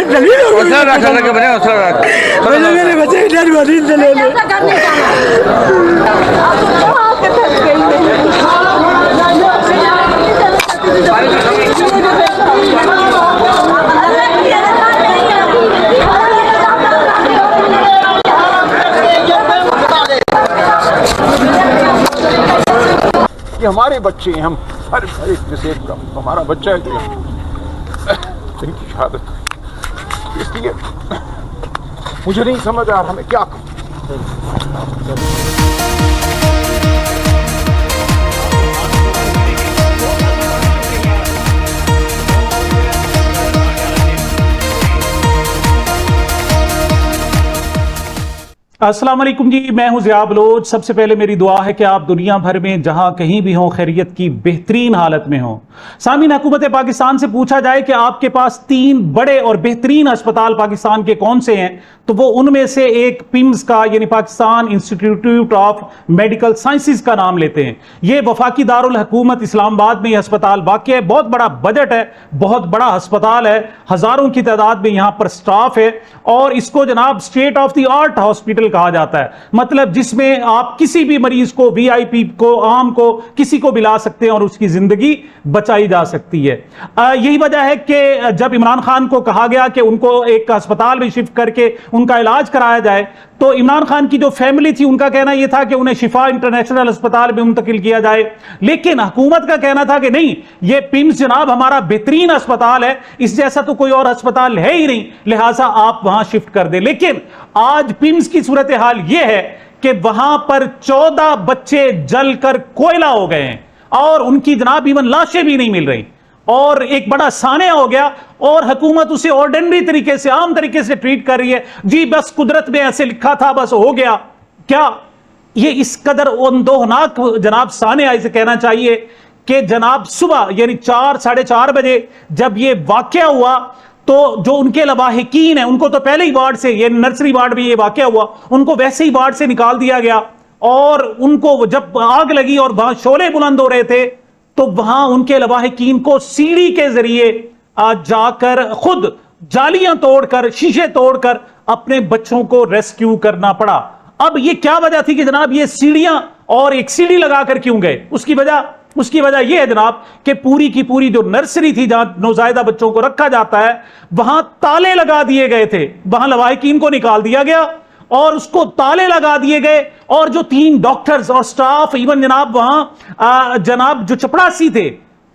हौसला रख बने, हौसला रख। मेरे बच्चे की डेड बॉडी ले लो। ये हमारे बच्चे हैं, हम हर एक जैसे हमारा बच्चा है, इनकी शहादत हुई। इसलिए मुझे नहीं समझ आ रहा मैं क्या करूं। अस्सलाम वालेकुम जी, मैं हूं ज़िया बलोच। सबसे पहले मेरी दुआ है कि आप दुनिया भर में जहां कहीं भी हों खैरियत की बेहतरीन हालत में हों। सामीन, हुकूमत पाकिस्तान से पूछा जाए कि आपके पास 3 बड़े और बेहतरीन अस्पताल पाकिस्तान के कौन से हैं, तो वो उनमें से एक पिम्स का यानी Pakistan institute of medical sciences का नाम लेते हैं। ये वफाकी दारुल हुकूमत इस्लामाबाद में यह अस्पताल वाक़ है। बहुत बड़ा बजट है, बहुत बड़ा अस्पताल है, हज़ारों की तादाद में यहाँ पर स्टाफ है और इसको जनाब state of the art hospital कहा जाता है। मतलब जिसमें आप किसी भी मरीज को, वीआईपी को, आम को, किसी को भी ला सकते हैं और उसकी जिंदगी बचाई जा सकती है। यही वजह है कि जब इमरान खान को कहा गया कि उनको एक अस्पताल में शिफ्ट करके उनका इलाज कराया जाए, तो इमरान खान की जो फैमिली थी उनका कहना यह था कि उन्हें शिफा इंटरनेशनल अस्पताल में मुंतकिल किया जाए, लेकिन हुकूमत का कहना था कि नहीं, ये पिम्स जनाब हमारा बेहतरीन अस्पताल है, इस जैसा तो कोई और अस्पताल है ही नहीं, लिहाजा आप वहां शिफ्ट कर दें। लेकिन आज पिम्स की सूरत हाल यह है कि वहां पर 14 बच्चे जलकर कोयला हो गए हैं और उनकी जनाब इवन लाशें भी नहीं मिल रही और एक बड़ा सानिया हो गया और हुकूमत उसे ऑर्डिनरी तरीके से, आम तरीके से ट्रीट कर रही है। जी बस कुदरत में ऐसे लिखा था, बस हो गया। क्या ये इस कदर अंदोहनाक जनाब सानिया, इसे कहना चाहिए कि जनाब सुबह यानी 4 साढ़े 4 बजे जब ये वाकया हुआ तो जो उनके लवाहिकीन है उनको तो पहले ही वार्ड से, ये नर्सरी वार्ड में ये वाकया हुआ, उनको वैसे ही वार्ड से निकाल दिया गया और उनको जब आग लगी और वहां शोले बुलंद हो रहे थे तो वहां उनके लवाहिकीन को सीढ़ी के जरिए जाकर खुद जालियां तोड़कर, शीशे तोड़कर अपने बच्चों को रेस्क्यू करना पड़ा। अब ये क्या वजह थी कि जनाब ये सीढ़ियां और एक सीढ़ी लगाकर क्यों गए? उसकी वजह यह है जनाब कि पूरी की पूरी जो नर्सरी थी जहां नौजायदा बच्चों को रखा जाता है, वहां ताले लगा दिए गए थे। वहां लवाहिकीन को निकाल दिया गया और उसको ताले लगा दिए गए और जो 3 डॉक्टर्स और स्टाफ, इवन जनाब वहां जनाब जो चपड़ासी थे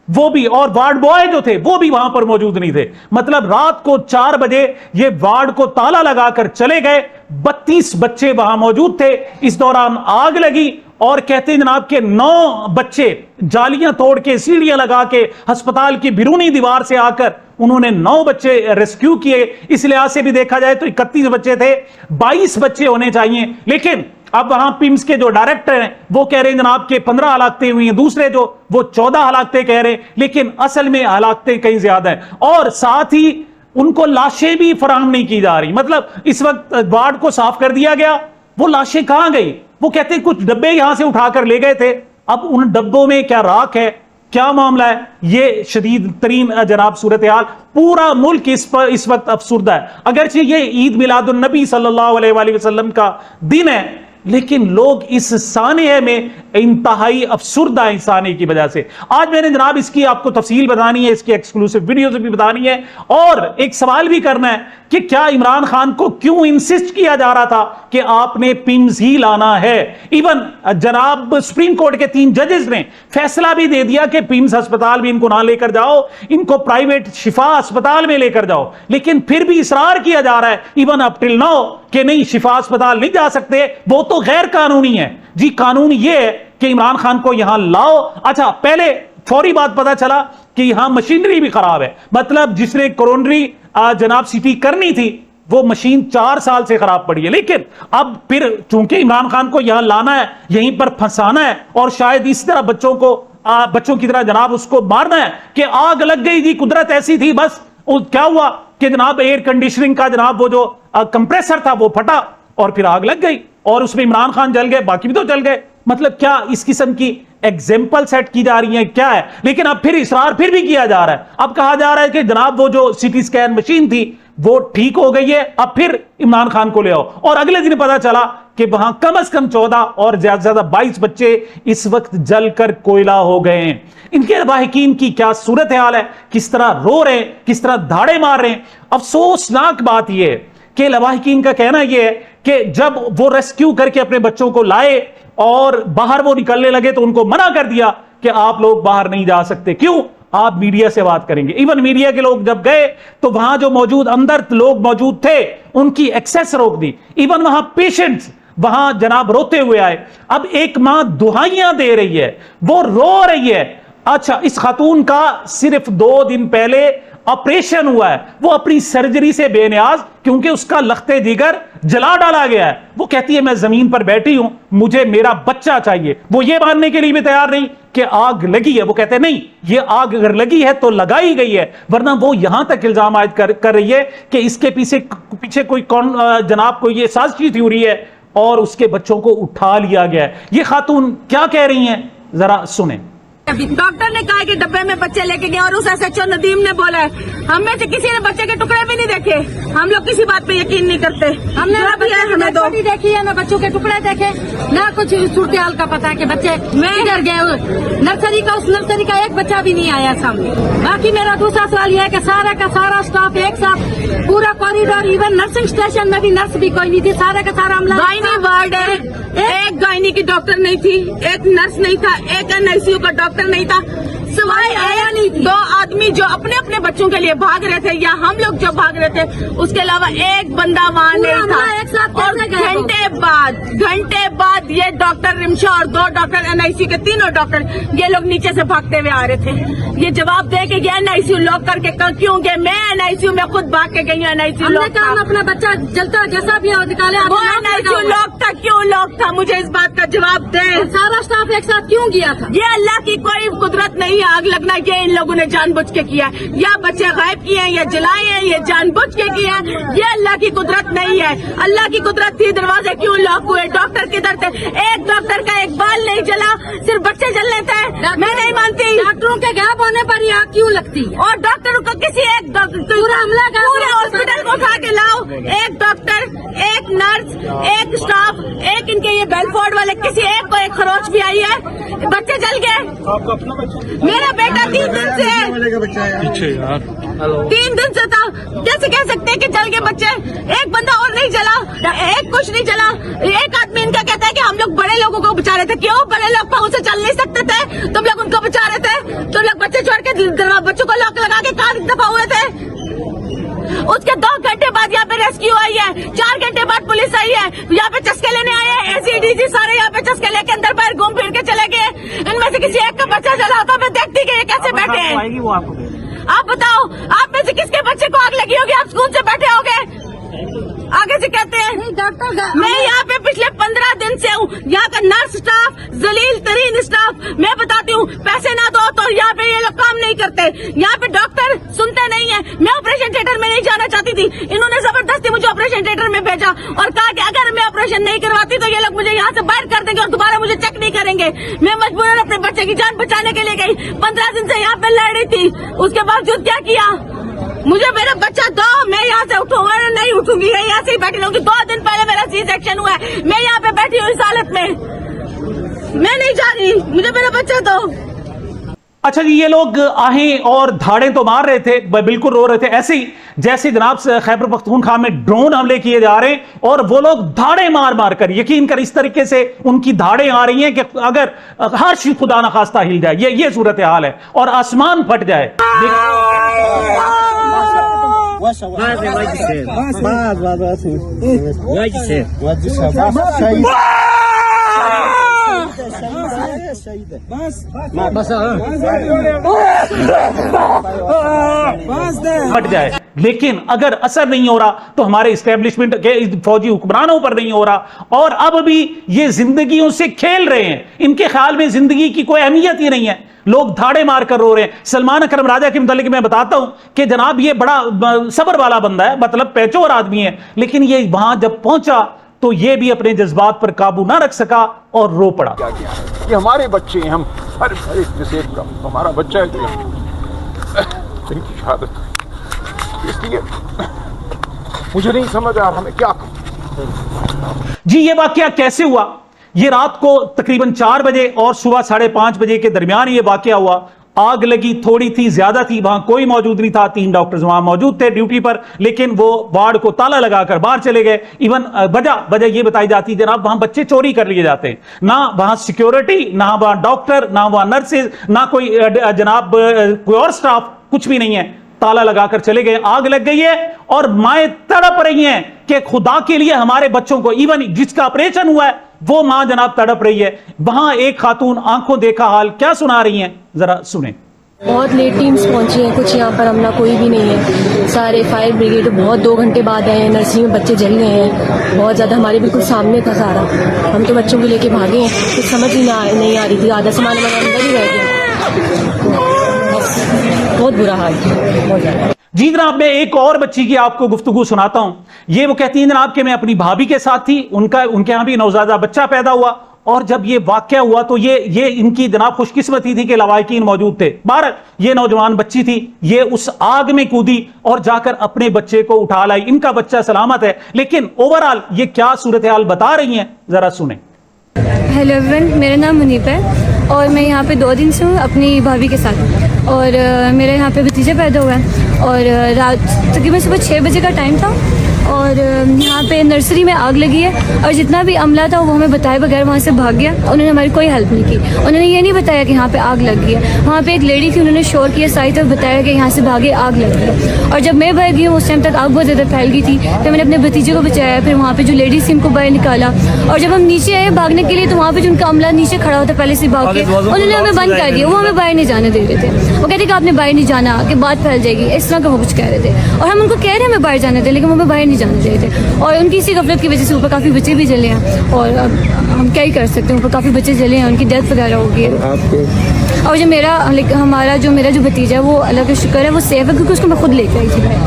वो भी, और वार्ड बॉय जो थे वो भी वहां पर मौजूद नहीं थे। मतलब रात को 4 बजे ये वार्ड को ताला लगाकर चले गए। 32 बच्चे वहां मौजूद थे। इस दौरान आग लगी और कहते हैं जनाब के 9 बच्चे जालियां तोड़ के, सीढ़ियां लगा के अस्पताल की बिरूनी दीवार से आकर उन्होंने 9 बच्चे रेस्क्यू किए। इस लिहाज से भी देखा जाए तो 31 बच्चे थे, 22 बच्चे होने चाहिए। लेकिन अब वहां पिम्स के जो डायरेक्टर हैं वो कह रहे हैं जनाब के 15 हलाकतें हुई हैं, दूसरे जो वो 14 हलाकतें कह रहे हैं, लेकिन असल में हलाकतें कहीं ज्यादा हैं और साथ ही उनको लाशें भी फराहम नहीं की जा रही। मतलब इस वक्त वार्ड को साफ कर दिया गया, वो लाशें कहां गई? वो कहते हैं कुछ डब्बे यहां से उठाकर ले गए थे, अब उन डब्बों में क्या राख है, क्या मामला है? ये शदीद तरीन जनाब सूरत हाल। पूरा मुल्क इस वक्त अफसुर्दा है। अगरचे ये ईद मिलादुन नबी सल्लल्लाहु अलैहि वसल्लम का दिन है, लेकिन लोग इस सानिया में इंतहाई अफसुर्दा है। सानिया की वजह से आज मैंने जनाब इसकी आपको तफसील बतानी है, इसकी एक्सक्लूसिव वीडियो भी बतानी है और एक सवाल भी करना है कि क्या इमरान खान को क्यों इंसिस्ट किया जा रहा था कि आपने पिम्स ही लाना है। इवन जनाब सुप्रीम कोर्ट के 3 जजेस ने फैसला भी दे दिया कि पिम्स अस्पताल में इनको ना लेकर जाओ, इनको प्राइवेट शिफा अस्पताल में लेकर जाओ, लेकिन फिर भी इसरार किया जा रहा है इवन अप टिल नाउ कि नहीं, शिफा अस्पताल नहीं जा सकते, वो तो गैर कानूनी है। जी कानून ये है कि इमरान खान को यहां लाओ। अच्छा, पहले फौरी बात पता चला कि यहां मशीनरी भी खराब है। मतलब जिसने कोरोनरी जनाब सीटी करनी थी वो मशीन 4 साल से खराब पड़ी है। लेकिन अब फिर चूंकि इमरान खान को यहां लाना है, यहीं पर फंसाना है और शायद इस तरह बच्चों की तरह जनाब उसको मारना है कि आग लग गई जी, कुदरत ऐसी थी। बस क्या हुआ कि जनाब एयर कंडीशनिंग का जनाब वो जो कंप्रेसर था वो फटा और फिर आग लग गई और उसमें इमरान खान जल गए, बाकी भी तो जल गए। मतलब क्या इस किस्म की एग्जाम्पल सेट की जा रही है, क्या है? लेकिन अब फिर इसरार फिर भी किया जा रहा है। अब कहा जा रहा है कि जनाब वो जो सीटी स्कैन मशीन थी वो ठीक हो गई है, अब फिर इमरान खान को ले आओ। और अगले दिन पता चला कि वहां कम से कम 14 और ज्यादा से ज्यादा 22 बच्चे इस वक्त जलकर कोयला हो गए हैं। इनके वाहिकीन की क्या सूरत हाल है, किस तरह रो रहे हैं, किस तरह धाड़े मार रहे हैं। अफसोसनाक बात यह है कि लवाहिकीन का कहना यह है कि जब वो रेस्क्यू करके अपने बच्चों को लाए और बाहर वो निकलने लगे तो उनको मना कर दिया कि आप लोग बाहर नहीं जा सकते। क्यों? आप मीडिया से बात करेंगे। इवन मीडिया के लोग जब गए तो वहां जो मौजूद अंदर लोग मौजूद थे उनकी एक्सेस रोक दी। इवन वहां पेशेंट्स वहां जनाब रोते हुए आए। अब एक मां दुहाइयां दे रही है, वो रो रही है। अच्छा, इस खातून का सिर्फ 2 दिन पहले ऑपरेशन हुआ है, वो अपनी सर्जरी से बेनियाज, क्योंकि उसका लखते जिगर जला डाला गया है। वो कहती है मैं जमीन पर बैठी हूं, मुझे मेरा बच्चा चाहिए। वो ये मानने के लिए भी तैयार नहीं कि आग लगी है। वो कहते हैं नहीं, ये आग अगर लगी है तो लगाई गई है, वरना वो यहां तक इल्जाम आयद कर रही है कि इसके पीछे कोई कौन जनाब को ये साजिशी थ्योरी है और उसके बच्चों को उठा लिया गया है। ये खातून क्या कह रही हैं, जरा सुने। डॉक्टर ने कहा कि डब्बे में बच्चे लेके गए और उस एसएचओ नदीम ने बोला है, हम में से किसी ने बच्चे के टुकड़े भी नहीं देखे। हम लोग किसी बात पे यकीन नहीं करते। हमने हमें दो देखी है, ना बच्चों के टुकड़े देखे, ना कुछ सूरत हाल का पता है कि बच्चे किधर गए। नर्सरी का उस नर्सरी का एक बच्चा भी नहीं आया सामने। बाकी मेरा दूसरा सवाल यह है कि सारा का सारा स्टाफ एक साथ, पूरा कॉरिडोर, इवन नर्सिंग स्टेशन में भी नर्स भी कोई नहीं थी, सारा का सारा अमला। गायनी वार्ड है, एक गायनी की डॉक्टर नहीं थी, एक नर्स नहीं था, एक एनआईसीयू का डॉक्टर नहीं था, सवाई आया नहीं। 2 आदमी जो अपने अपने बच्चों के लिए भाग रहे थे या हम लोग जो भाग रहे थे, उसके अलावा एक बंदा वहाँ नहीं था। और घंटे बाद ये डॉक्टर रिमशा और 2 डॉक्टर एनआईसीयू के, तीनों डॉक्टर, ये लोग नीचे से भागते हुए आ रहे थे। ये जवाब दे के गया एनआईसीयू लॉक करके, क्यों गए? मैं एनआईसीयू में खुद भाग के गई हूँ। एनआईसीयू लॉक था, अपना बच्चा जलता जैसा भी हो निकाले। वो एनआईसीयू लॉक था, क्यों लॉक था? मुझे इस बात का जवाब दे। सारा स्टाफ एक साथ क्यों गया था? ये अल्लाह की कोई कुदरत नहीं है आग लगना, ये इन लोगों ने जानबूझ के किया है। या बच्चे गायब किए हैं या जलाए हैं, ये जानबूझ के किया है। ये अल्लाह की कुदरत नहीं है। अल्लाह की कुदरत थी, दरवाजे क्यों लॉक हुए? डॉक्टर किधर थे? एक डॉक्टर का एक बाल नहीं जला, सिर्फ बच्चे जलने थे। मैं नहीं मानती। डॉक्टरों के गैप होने पर ही आग क्यों लगती है? और डॉक्टरों को किसी एक पूरा हमला का पूरे हॉस्पिटल को उठा के लाओ, एक डॉक्टर, एक नर्स, एक स्टाफ, एक इनके ये बेलफोर्ड वाले, किसी एक को एक खरोच भी आई है, बच्चे जल गए। मेरा बेटा 3 दिन से है, 3 दिन से था। कैसे कह सकते हैं कि जल गए बच्चे? एक बंदा और नहीं जला, एक कुछ नहीं जला। एक आदमी इनका कहता है कि हम लोग बड़े लोगों को बचा रहे थे। क्यों? बड़े लोग पाँव से चल नहीं सकते थे, तुम लोग उनको बचा रहे थे। तुम लोग बच्चे छोड़ के बच्चों को लॉक लगा के कार दफा हुए थे। उसके 2 घंटे बाद यहाँ पे रेस्क्यू आई है, 4 घंटे बाद पुलिस आई है, यहाँ पे चस्के लेने आए हैं। एसीडीसी सारे यहाँ पे चस्के लेके अंदर बाहर घूम फिर के चले गए। इनमें से किसी एक का बच्चा जला होता, मैं देखती कि ये कैसे बैठे हैं। आप बताओ, आप में से किसके बच्चे को आग लगी होगी? आप स्कूल से बैठे होगे, आगे से कहते हैं। डॉक्टर मैं यहाँ पे पिछले 15 दिन से हूँ। यहाँ का नर्स स्टाफ, जलील तरीन स्टाफ, मैं बताती हूँ, पैसे ना दो तो यहाँ पे ये लोग काम नहीं करते। यहाँ पे डॉक्टर सुनते नहीं है। मैं ऑपरेशन थिएटर में नहीं जाना चाहती थी, इन्होंने जबरदस्ती मुझे ऑपरेशन थिएटर में भेजा और कहा कि अगर मैं ऑपरेशन नहीं करवाती तो ये लोग मुझे यहाँ से बाहर कर देंगे और दोबारा मुझे चेक नहीं करेंगे। मैं मजबूरन अपने बच्चे की जान बचाने के लिए गई। 15 दिन से यहाँ पे लड़ रही थी, उसके बावजूद क्या किया? मुझे मेरा बच्चा दो, मैं यहाँ से उठूंगा नहीं उठूंगी, यहाँ से ही बैठी रहूंगी। 2 दिन पहले मेरा सी सेक्शन हुआ है, मैं यहाँ पे बैठी हूँ इस हालत में। मैं नहीं जा रही, मुझे मेरा बच्चा दो। अच्छा जी, ये लोग आहें और धाड़ें तो मार रहे थे, बिल्कुल रो रहे थे, ऐसे ही जैसे जनाब खैबर पख्तूनख्वा में ड्रोन हमले किए जा रहे हैं और वो लोग धाड़े मार मार कर, यकीन कर इस तरीके से उनकी धाड़ें आ रही हैं कि अगर हर चीज खुदा न खास्ता हिल जाए, ये सूरत हाल है और आसमान फट जाए। हट जाए, लेकिन अगर असर नहीं हो रहा तो हमारे इस्टेब्लिशमेंट के फौजी हुक्मरानों पर नहीं हो रहा और अब भी ये जिंदगियों से खेल रहे हैं। इनके ख्याल में जिंदगी की कोई अहमियत ही नहीं है, लोग धाड़े मार कर रो रहे हैं। सलमान अकरम राजा के मुतालिक मैं बताता हूं कि जनाब ये बड़ा सब्र वाला बंदा है, मतलब पैचोर आदमी है, लेकिन ये वहां जब पहुंचा तो ये भी अपने जज्बात पर काबू ना रख सका और रो पड़ा। क्या किया है? ये हमारे बच्चे हैं, हम हर एक में से एक का हमारा बच्चा है, तो इनकी शहादत हुई। इसलिए मुझे नहीं समझ आ रहा मैं क्या करूं। जी ये वाकया कैसे हुआ? ये रात को तकरीबन 4 बजे और सुबह 5:30 बजे के दरमियान ये वाकया हुआ। आग लगी थोड़ी थी, ज्यादा थी, वहां कोई मौजूद नहीं था। 3 डॉक्टर्स वहां मौजूद थे ड्यूटी पर, लेकिन वो वार्ड को ताला लगाकर बाहर चले गए। इवन वजह ये बताई जाती जनाब वहां बच्चे चोरी कर लिए जाते हैं, ना वहां सिक्योरिटी, ना वहां डॉक्टर, ना वहां नर्सेज, ना कोई जनाब कोई और स्टाफ, कुछ भी नहीं है। ताला लगाकर चले गए, आग लग गई है और माएं तड़प रही हैं कि खुदा के लिए हमारे बच्चों को, इवन जिसका ऑपरेशन हुआ है वो मां जनाब तड़प रही है। वहां एक खातून आंखों देखा हाल क्या सुना रही हैं, जरा सुने। बहुत लेट टीम्स पहुंची हैं, कुछ यहाँ पर हमला कोई भी नहीं है। सारे फायर ब्रिगेड बहुत 2 घंटे बाद आए हैं। नर्सरी में बच्चे जल गए हैं, बहुत ज़्यादा, हमारे बिल्कुल सामने था सारा। हम तो बच्चों को लेके भागे हैं, कुछ समझ ही नहीं आ रही थी। आधा सामान हमारा अंदर ही रह गया, बहुत बुरा हाल है, बहुत ज़्यादा। जी जनाब, मैं एक और बच्ची की आपको गुफ्तगू सुनाता हूं। ये वो कहती हैं जनाब कि मैं अपनी भाभी के साथ थी, उनके यहां भी नौज़ादा बच्चा पैदा हुआ, और जब ये वाकया हुआ तो ये इनकी जनाब खुशकिस्मती थी कि लवाहिकीन मौजूद थे। बाहर ये नौजवान बच्ची थी, ये उस आग में कूदी और जाकर अपने बच्चे को उठा लाई। इनका बच्चा सलामत है, लेकिन ओवरऑल ये क्या सूरत हाल बता रही हैं, जरा सुने। हेलो एवरीवन, मेरा नाम मुनीब है और मैं यहाँ पे 2 दिन से हूँ अपनी भाभी के साथ। और मेरे यहाँ पे भतीजा पैदा हुआ है और रात तकरीबन सुबह 6 बजे का टाइम था और यहाँ पे नर्सरी में आग लगी है और जितना भी अमला था वो हमें बताए बगैर वहाँ से भाग गया। उन्होंने हमारी कोई हेल्प नहीं की। उन्होंने ये नहीं बताया कि यहाँ पे आग लग गई है। वहाँ पे एक लेडी थी, उन्होंने शोर किया सारी तरफ, बताया कि यहाँ से भागे, आग लग गई है। और जब मैं भाग गई हूँ उस टाइम तक आग बहुत ज़्यादा फैल गई थी। फिर मैंने अपने भतीजे को बचाया, फिर वहाँ पर जो लेडीज थी उनको बाहर निकाला और जब हम नीचे आए भागने के लिए तो वहाँ पर जो उनका अमला नीचे खड़ा होता पहले से भाग के, उन्होंने हमें बंद कर दिया। वो हमें बाहर नहीं जाने दे रहे थे। वो कहते कि आपने बाहर नहीं जाना, कि बात फैल जाएगी, इस तरह का वो कुछ कह रहे थे। और हम उनको कह रहे हैं हमें बाहर जाने थे, लेकिन वो हमें बाहर नहीं जाने दे रहे थे। और उनकी इसी गफलत की वजह से ऊपर काफ़ी बच्चे भी जले हैं और अब हम क्या ही कर सकते हैं, ऊपर काफ़ी बच्चे जले हैं, उनकी डेथ वगैरह हो गई है। और जो मेरा जो भतीजा है वो अल्लाह का शुक्र है वो सेफ है, क्योंकि उसको मैं खुद लेके आई थी भाई।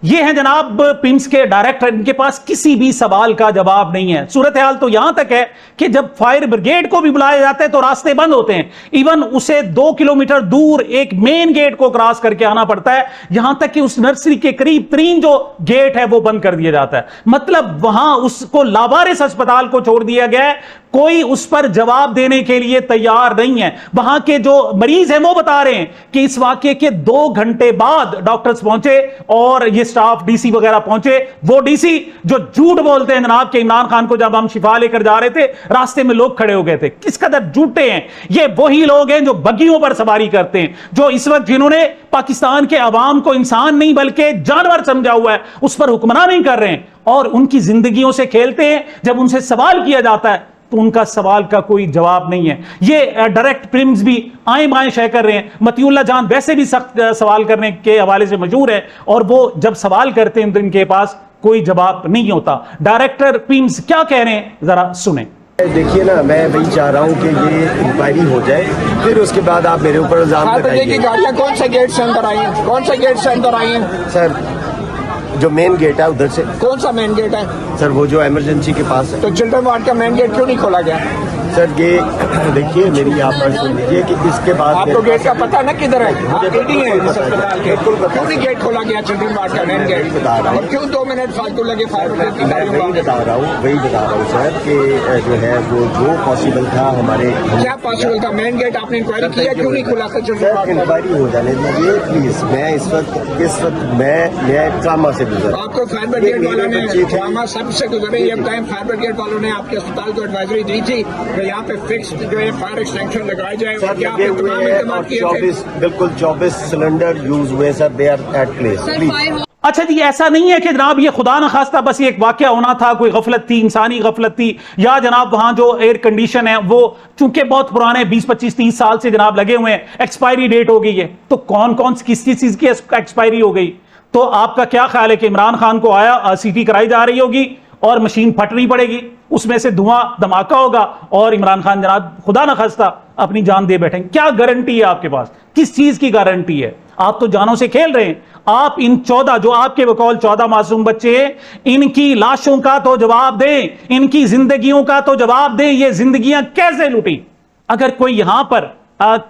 ये हैं जनाब पिम्स के डायरेक्टर, इनके पास किसी भी सवाल का जवाब नहीं है। सूरत हाल तो यहां तक है कि जब फायर ब्रिगेड को भी बुलाया जाता है तो रास्ते बंद होते हैं। इवन उसे 2 किलोमीटर दूर एक मेन गेट को क्रॉस करके आना पड़ता है, यहां तक कि उस नर्सरी के करीब 3 जो गेट है वो बंद कर दिया जाता है। मतलब वहां उसको लावारिस अस्पताल को छोड़ दिया गया है, कोई उस पर जवाब देने के लिए तैयार नहीं है। वहां के जो मरीज हैं वो बता रहे हैं कि इस वाकये के 2 घंटे बाद डॉक्टर्स पहुंचे और ये स्टाफ डीसी वगैरह पहुंचे। वो डीसी जो झूठ बोलते हैं जनाब कि इमरान खान को जब हम शिफा लेकर जा रहे थे रास्ते में लोग खड़े हो गए थे, किस कदर झूठे हैं। ये वही लोग हैं जो बग्गियों पर सवारी करते हैं, जो इस वक्त जिन्होंने पाकिस्तान के अवाम को इंसान नहीं बल्कि जानवर समझा हुआ है, उस पर हुक्मरानी कर रहे हैं और उनकी जिंदगियों से खेलते हैं। जब उनसे सवाल किया जाता है तो उनका सवाल का कोई जवाब नहीं है। ये डायरेक्ट प्रिम्स भी आए बाएं शय कर रहे हैं। मतीउल्लाह जान वैसे भी सख्त सवाल करने के हवाले से मशहूर है और वो जब सवाल करते हैं तो इनके पास कोई जवाब नहीं होता। डायरेक्टर प्रिम्स क्या कह रहे हैं, जरा सुने। देखिए ना, मैं वही चाह रहा हूँ कि ये इंक्वायरी हो जाए, फिर उसके बाद आप मेरे ऊपर इल्जाम लगाइए। गाड़ियाँ कौन से गेट से अंदर आई हैं? कौन से गेट से अंदर आई हैं? सर जो मेन गेट है उधर से। कौन सा मेन गेट है? सर वो जो इमरजेंसी के पास है। तो चिल्ड्रन वार्ड का मेन गेट क्यों नहीं खोला गया? सर ये देखिए मेरी आप बात सुन लीजिए कि इसके बाद आपको गेट का पता ना किधर है? आप मीटिंग है इस अस्पताल के, क्यों नहीं गेट खोला गया चिल्ड्रन वार्ड का मेन गेट? बता रहा हूँ, और क्यों 2 मिनट फालतू लगे फायर ब्रिगेड की गाड़ी? वही बता रहा हूँ सर कि जो है वो जो पॉसिबल था हमारे। क्या पॉसिबल था? मेन गेट आपने इंक्वायरी किया, क्यों नहीं खुला था चिल्ड्रन वार्ड? इंक्वायरी हो जाने दीजिए प्लीज। मैं इस वक्त मैं ट्रामा से गुजर। आपको फायर ब्रिगेड वालों ने ट्रामा सबसे गुजरे। ये टाइम फायर ब्रिगेड वालों ने आपके अस्पताल को एडवाइजरी दी थी कि यहाँ पे फिक्स जो है फायर एक्सटेंशन लगाया जाए। और क्या आपने तमाम इंतजाम किए थे? बिल्कुल 24 सिलेंडर यूज हुए sir, they are at place please. अच्छा जी, ऐसा नहीं है कि जनाब ये खुदा न खास्ता बस एक वाकया होना था, कोई गफलत थी, इंसानी गफलत थी, या जनाब वहां जो एयर कंडीशन है वो चूंकि बहुत पुराने 20, 25, 30 साल से जनाब लगे हुए हैं, एक्सपायरी डेट हो गई है। तो कौन कौन किस चीज की एक्सपायरी हो गई? तो आपका क्या ख्याल है कि इमरान खान को आया सीटी कराई जा रही होगी और मशीन फटनी पड़ेगी, उसमें से धुआं धमाका होगा और इमरान खान जनाब खुदा न खास्ता अपनी जान दे बैठेंगे? क्या गारंटी है आपके पास? किस चीज की गारंटी है? आप तो जानों से खेल रहे हैं। आप इन 14 जो आपके बकौल 14 मासूम बच्चे हैं, इनकी लाशों का तो जवाब दें, इनकी जिंदगियों का तो जवाब दें। ये जिंदगियां कैसे लूटी? अगर कोई यहां पर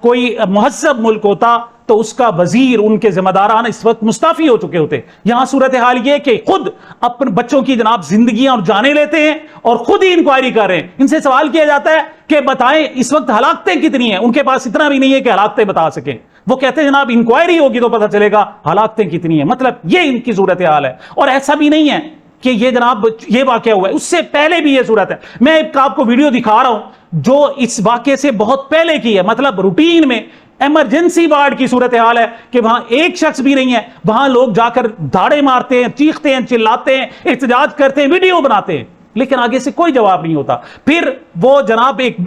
कोई मुहज्जब मुल्क होता तो उसका वजीर, उनके जिम्मेदारान इस वक्त मुस्ताफी हो चुके होते। यहां सूरत हाल यह कि खुद अपने बच्चों की जनाब जिंदगियां और जाने लेते हैं और खुद ही इंक्वायरी कर रहे हैं। इनसे सवाल किया जाता है कि बताएं इस वक्त हलाकतें कितनी हैं। उनके पास इतना भी नहीं है कि हलाकतें बता सकें। वो कहते हैं जनाब इंक्वायरी होगी तो पता चलेगा हलाकतें कितनी है। मतलब ये इनकी सूरत हाल है। और ऐसा भी नहीं है कि ये जनाब ये वाकया हुआ है, उससे पहले भी ये सूरत है। मैं एक आपको वीडियो दिखा रहा हूं जो इस वाकये से बहुत पहले की है। मतलब रूटीन में इमरजेंसी वार्ड की सूरत हाल है कि वहां एक शख्स भी नहीं है, वहां लोग जाकर धाड़े मारते हैं, चीखते हैं, चिल्लाते हैं, एहतजाज करते हैं, वीडियो बनाते हैं, लेकिन आगे से कोई जवाब नहीं होता। फिर वो जनाब एक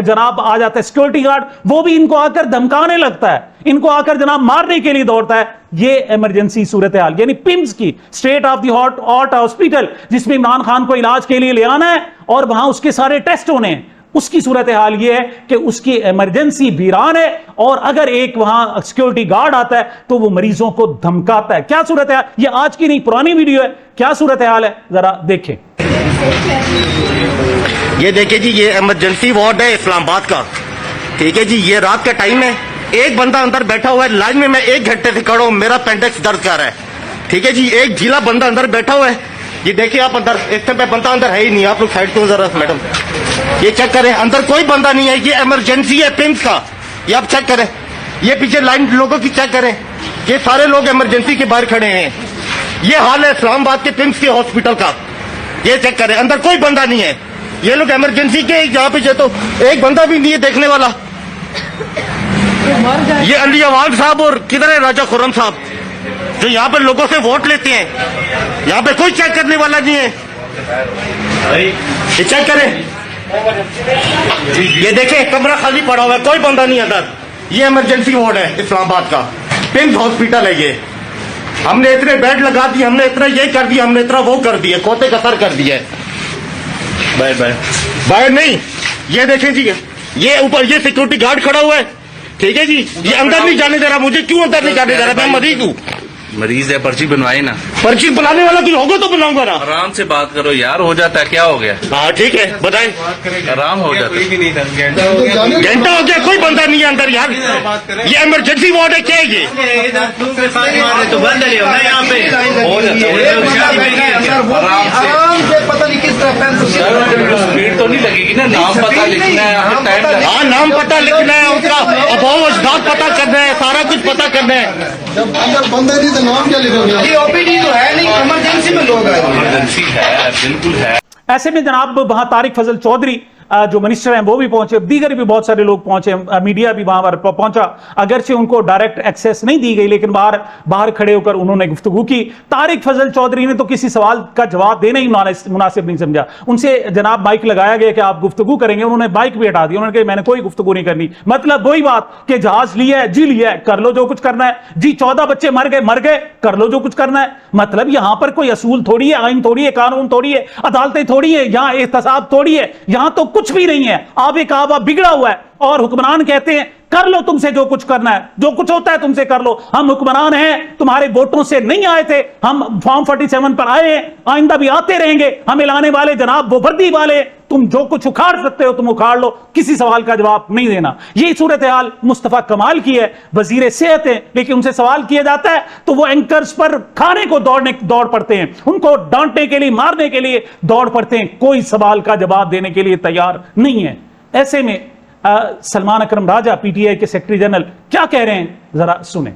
जनाब आ जाता है सिक्योरिटी गार्ड, वो भी इनको आकर धमकाने लगता है, इनको आकर जनाब मारने के लिए दौड़ता है। ये इमरजेंसी सूरत हाल यानी पिम्स की, state of the heart hospital, जिसमें इमरान खान को इलाज के लिए ले आना है और वहां उसके सारे टेस्ट होने हैं, उसकी सूरत हाल यह है कि उसकी इमरजेंसी वीरान है और अगर एक वहां सिक्योरिटी गार्ड आता है तो वो मरीजों को धमकाता है। क्या सूरत हाल, ये आज की नहीं पुरानी वीडियो है, क्या सूरत हाल है जरा देखें। ये देखिए जी, ये इमरजेंसी वार्ड है इस्लामाबाद का, ठीक है जी। ये रात का टाइम है, एक बंदा अंदर बैठा हुआ है लाइन में, मैं 1 घंटे से खड़ा हूं, मेरा पेंडेक्स दर्द कर रहा है, ठीक है जी। एक ढीला बंदा अंदर बैठा हुआ है, ये देखिए आप अंदर, इस समय बंदा अंदर है ही नहीं, आप लोग साइड को जरा मैडम, ये चेक करें, अंदर कोई बंदा नहीं है। ये इमरजेंसी है पिम्स का, ये आप चेक करें, ये पीछे लाइन लोगों की चेक करें, ये सारे लोग इमरजेंसी के बाहर खड़े हैं। ये हाल है इस्लामाबाद के पिम्स के हॉस्पिटल का, ये चेक करें, अंदर कोई बंदा नहीं है। ये लोग इमरजेंसी के यहाँ पे तो एक बंदा भी नहीं है देखने वाला। ये अली अवान साहब और किधर है राजा खुर्रम साहब जो यहाँ पे लोगों से वोट लेते हैं, यहाँ पे कोई चेक करने वाला नहीं है। ये चेक करें, ये देखें कमरा खाली पड़ा हुआ है, कोई बंदा नहीं अंदर। ये इमरजेंसी वार्ड है इस्लामाबाद का, पिम्स हॉस्पिटल है ये। हमने इतने बेड लगा दिए, हमने इतना ये कर दिया, हमने इतना वो कर दिया, खोते कसर कर दिया। बाय बाय बाय नहीं, ये देखें जी, ये ऊपर ये सिक्योरिटी गार्ड खड़ा हुआ है, ठीक है जी। ये अंदर नहीं जाने दे रहा, मुझे क्यों अंदर नहीं जाने दे रहा? मैं मरीज हूँ। मरीज है, पर्ची बनवाई ना। पर्ची बनाने वाला कोई होगा तो बनाऊंगा ना। आराम से बात करो यार, हो जाता है, क्या हो गया? हाँ ठीक है बताएं, आराम हो जाता है। घंटा हो गया, कोई बंदा नहीं है अंदर यार। ये इमरजेंसी वार्ड है, क्या है ये? तो बंद है यहाँ पे, हो जाता है आराम से। पता नहीं किस तरह भीड़ तो नहीं लगेगी ना, नाम पता लिखना है, टाइम लगेगा। हाँ नाम पता लिखना है, उसका अभाव अजदाद पता करना है, सारा कुछ पता करना है। जब अंदर बंदा नहीं तो नाम क्या लिखोगे? ये ओपीडी तो है नहीं, इमरजेंसी में लोग आए। इमरजेंसी है, बिल्कुल है। ऐसे में जनाब वहां तारिक फजल चौधरी जो मिनिस्टर हैं वो भी पहुंचे, दीगर भी बहुत सारे लोग पहुंचे, मीडिया भी वहां पर पहुंचा। अगरचे उनको डायरेक्ट एक्सेस नहीं दी गई, लेकिन बाहर खड़े होकर उन्होंने गुफ्तगू की। तारिक फजल चौधरी ने तो किसी सवाल का जवाब देना ही मुनासिब नहीं समझा। उनसे जनाब माइक लगाया गया कि आप गुफ्तगू करेंगे, उन्होंने माइक भी हटा दिया। उन्होंने कहा मैंने कोई गुफ्तगू नहीं करनी। मतलब वही बात कि जहाज लिया है जी, लिया है, कर लो जो कुछ करना है जी। 14 बच्चे मर गए, कर लो जो कुछ करना है। मतलब यहां पर कोई असूल थोड़ी है, आइन थोड़ी है, कानून थोड़ी है, अदालतें थोड़ी है, यहां एहतसाब थोड़ी है, यहां तो कुछ भी नहीं है। आबे काबा बिगड़ा हुआ है और हुक्मरान कहते हैं कर लो तुमसे जो कुछ करना है, जो कुछ होता है तुमसे कर लो। हम हुक्मरान हैं, तुम्हारे वोटों से नहीं आए थे, हम फॉर्म 47 पर आए हैं, आइंदा भी आते रहेंगे। हमें लाने वाले जनाब वो वर्दी वाले, तुम जो कुछ उखाड़ सकते हो तुम उखाड़ लो, किसी सवाल का जवाब नहीं देना। यही सूरत हाल मुस्तफा कमाल की है, वजीर सेहत है, लेकिन उनसे सवाल किया जाता है तो वो एंकर्स पर खाने को दौड़ पड़ते हैं, उनको डांटने के लिए, मारने के लिए दौड़ पड़ते हैं, कोई सवाल का जवाब देने के लिए तैयार नहीं है। ऐसे में सलमान अकरम राजा पीटीआई के सेक्रेटरी जनरल क्या कह रहे हैं, जरा सुने।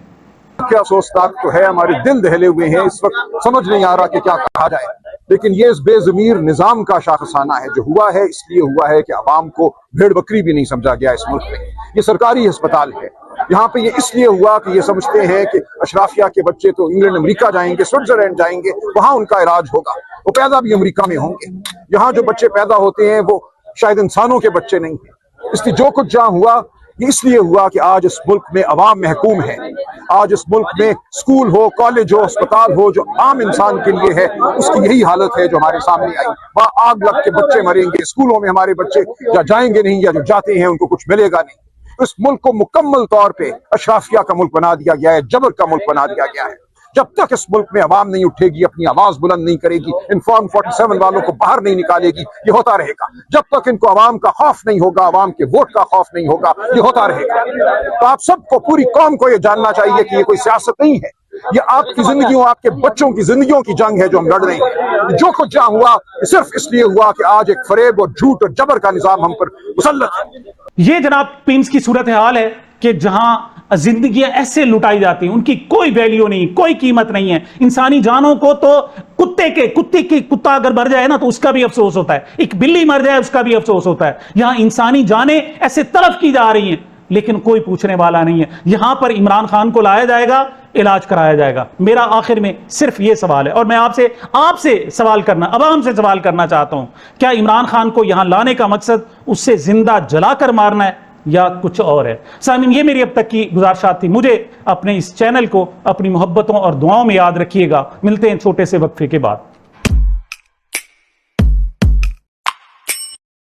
क्या अफसोसनाक तो है, हमारे दिल दहले हुए हैं, इस वक्त समझ नहीं आ रहा कि क्या कहा जाए। लेकिन ये इस बेजमीर निजाम का शाखसाना है। जो हुआ है इसलिए हुआ है कि आवाम को भेड़ बकरी भी नहीं समझा गया इस मुल्क में। ये सरकारी अस्पताल है, यहाँ पे ये इसलिए हुआ कि ये समझते हैं कि अशराफिया के बच्चे तो इंग्लैंड अमेरिका जाएंगे, स्विट्जरलैंड जाएंगे, वहां उनका इलाज होगा, वो पैदा भी अमेरिका में होंगे। यहाँ जो बच्चे पैदा होते हैं वो शायद इंसानों के बच्चे नहीं हैं। इसलिए जो कुछ जहाँ हुआ ये इसलिए हुआ कि आज इस मुल्क में अवाम महकूम है। आज इस मुल्क में स्कूल हो, कॉलेज हो, अस्पताल हो, जो आम इंसान के लिए है, उसकी यही हालत है जो हमारे सामने आई। वहाँ आग लग के बच्चे मरेंगे, स्कूलों में हमारे बच्चे या जाएंगे नहीं या जो जाते हैं उनको कुछ मिलेगा नहीं। इस मुल्क को मुकम्मल तौर पे अशराफिया का मुल्क बना दिया गया है, जबर का मुल्क बना दिया गया है। जब तक इस मुल्क में आवाम नहीं उठेगी, अपनी आवाज बुलंद नहीं करेगी, इन फॉर्म 47 वालों को बाहर नहीं निकालेगी, ये होता रहेगा। जब तक इनको आवाम का खौफ नहीं होगा, आवाम के वोट का खौफ नहीं होगा, ये होता रहेगा। तो आप सबको, पूरी कौम को ये जानना चाहिए कि ये कोई सियासत नहीं है, ये आपकी जिंदगियों, आपके बच्चों की जिंदगियों की जंग है जो हम लड़ रहे हैं। जो कुछ जहां हुआ सिर्फ इसलिए हुआ कि आज एक फरेब और झूठ और जबर का निजाम हम पर मुसल्लत है। ये जनाब पीम्स की सूरत हाल है कि जहां जिंदगियां ऐसे लुटाई जाती हैं, उनकी कोई वैल्यू नहीं, कोई कीमत नहीं है। इंसानी जानों को तो कुत्ता अगर मर जाए ना तो उसका भी अफसोस होता है, एक बिल्ली मर जाए उसका भी अफसोस होता है। यहां इंसानी जानें ऐसे तलफ की जा रही हैं, लेकिन कोई पूछने वाला नहीं है। यहां पर इमरान खान को लाया जाएगा, इलाज कराया जाएगा। मेरा आखिर में सिर्फ यह सवाल है, और मैं आपसे सवाल करना, अवाम से सवाल करना चाहता हूं, क्या इमरान खान को यहां लाने का मकसद उससे जिंदा जलाकर मारना है या कुछ और है? सामीन, ये मेरी अब तक की गुजारिशात थी। मुझे अपने इस चैनल को अपनी मोहब्बतों और दुआओं में याद रखिएगा। मिलते हैं छोटे से वक्फे के बाद।